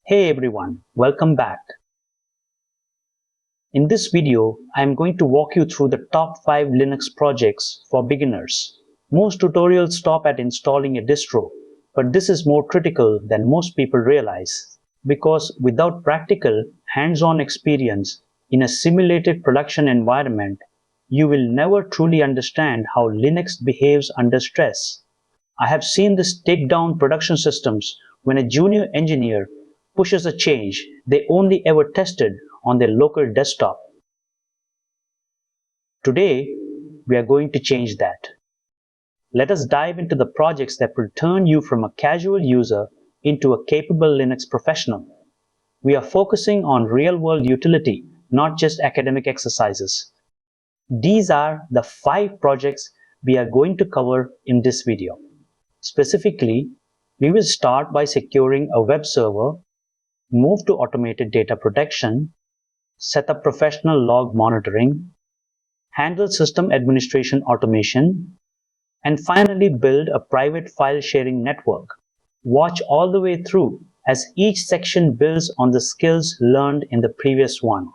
Hey everyone, welcome back. In this video, I am going to walk you through the top 5 Linux projects for beginners. Most tutorials stop at installing a distro, but this is more critical than most people realize, because without practical, hands-on experience in a simulated production environment, you will never truly understand how Linux behaves under stress. I have seen this take down production systems when a junior engineer pushes a change they only ever tested on their local desktop. Today, we are going to change that. Let us dive into the projects that will turn you from a casual user into a capable Linux professional. We are focusing on real-world utility, not just academic exercises. These are the 5 projects we are going to cover in this video. Specifically, we will start by securing a web server, move to automated data protection, set up professional log monitoring, handle system administration automation, and finally build a private file sharing network. Watch all the way through as each section builds on the skills learned in the previous one.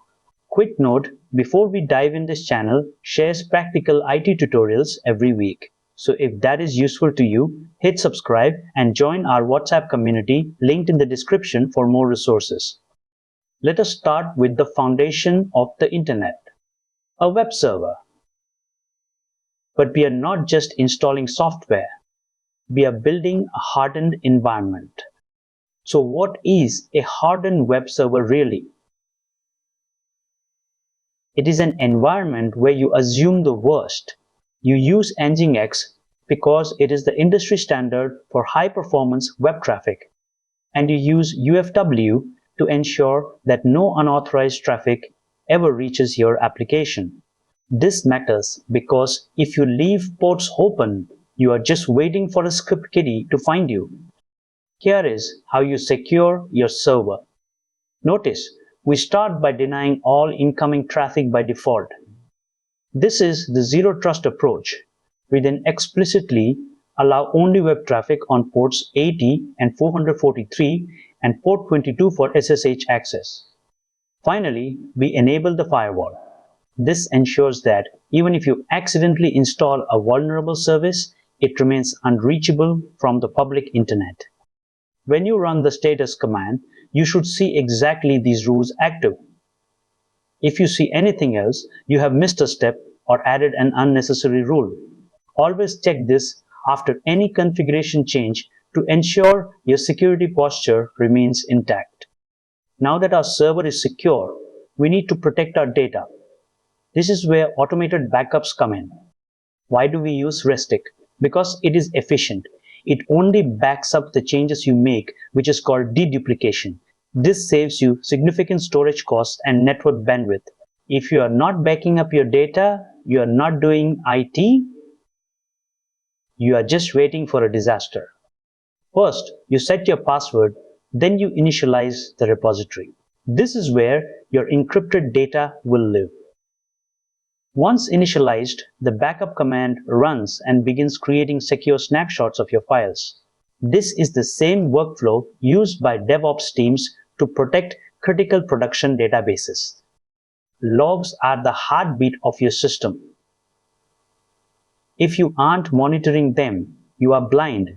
Quick note, before we dive in, this channel shares practical IT tutorials every week. So if that is useful to you, hit subscribe and join our WhatsApp community linked in the description for more resources. Let us start with the foundation of the internet, a web server. But we are not just installing software, we are building a hardened environment. So what is a hardened web server really? It is an environment where you assume the worst. You use Nginx because it is the industry standard for high-performance web traffic, and you use UFW to ensure that no unauthorized traffic ever reaches your application. This matters because if you leave ports open, you are just waiting for a script kiddie to find you. Here is how you secure your server. Notice, we start by denying all incoming traffic by default. This is the zero trust approach. We then explicitly allow only web traffic on ports 80 and 443 and port 22 for SSH access. Finally, we enable the firewall. This ensures that even if you accidentally install a vulnerable service, it remains unreachable from the public internet. When you run the status command, you should see exactly these rules active. If you see anything else, you have missed a step or added an unnecessary rule. Always check this after any configuration change to ensure your security posture remains intact. Now that our server is secure, we need to protect our data. This is where automated backups come in. Why do we use Restic? Because it is efficient. It only backs up the changes you make, which is called deduplication. This saves you significant storage costs and network bandwidth. If you are not backing up your data, you are not doing IT, you are just waiting for a disaster. First, you set your password, then you initialize the repository. This is where your encrypted data will live. Once initialized, the backup command runs and begins creating secure snapshots of your files. This is the same workflow used by DevOps teams to protect critical production databases. Logs are the heartbeat of your system. If you aren't monitoring them, you are blind.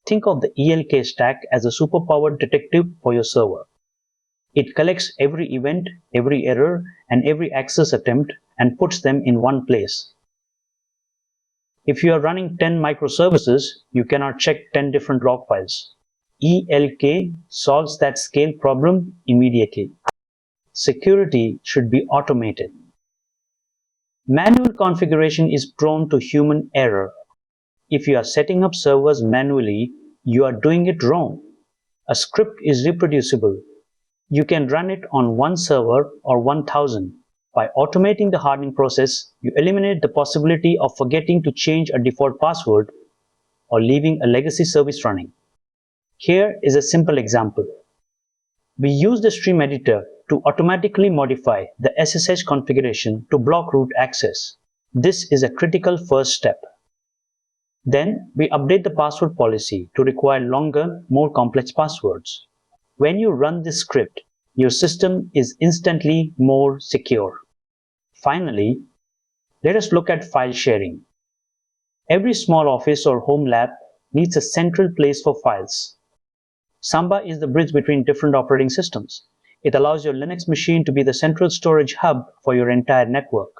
Think of the ELK stack as a superpowered detective for your server. It collects every event, every error, and every access attempt and puts them in one place. If you are running 10 microservices, you cannot check 10 different log files. ELK solves that scale problem immediately. Security should be automated. Manual configuration is prone to human error. If you are setting up servers manually, you are doing it wrong. A script is reproducible. You can run it on one server or 1,000. By automating the hardening process, you eliminate the possibility of forgetting to change a default password or leaving a legacy service running. Here is a simple example. We use the stream editor to automatically modify the SSH configuration to block root access. This is a critical first step. Then we update the password policy to require longer, more complex passwords. When you run this script, your system is instantly more secure. Finally, let us look at file sharing. Every small office or home lab needs a central place for files. Samba is the bridge between different operating systems. It allows your Linux machine to be the central storage hub for your entire network.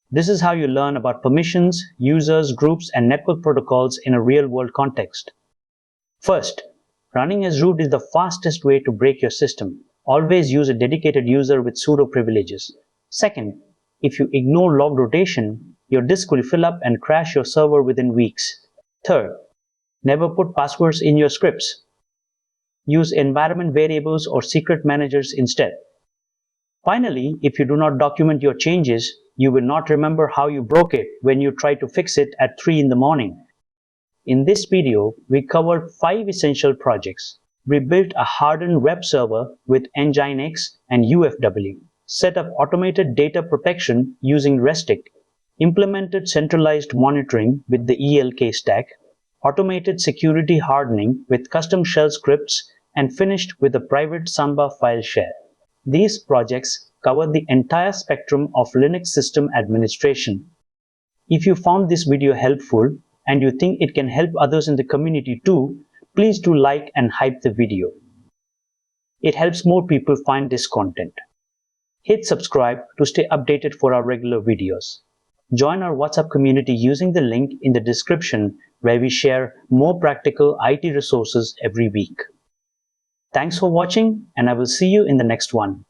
This is how you learn about permissions, users, groups, and network protocols in a real-world context. First, running as root is the fastest way to break your system. Always use a dedicated user with sudo privileges. Second, if you ignore log rotation, your disk will fill up and crash your server within weeks. Third, never put passwords in your scripts. Use environment variables or secret managers instead. Finally, if you do not document your changes, you will not remember how you broke it when you try to fix it at 3 in the morning. In this video, we covered 5 essential projects. We built a hardened web server with Nginx and UFW, set up automated data protection using Restic, implemented centralized monitoring with the ELK stack, automated security hardening with custom shell scripts, and finished with a private Samba file share. These projects cover the entire spectrum of Linux system administration. If you found this video helpful and you think it can help others in the community too, please do like and hype the video. It helps more people find this content. Hit subscribe to stay updated for our regular videos. Join our WhatsApp community using the link in the description where we share more practical IT resources every week. Thanks for watching, and I will see you in the next one.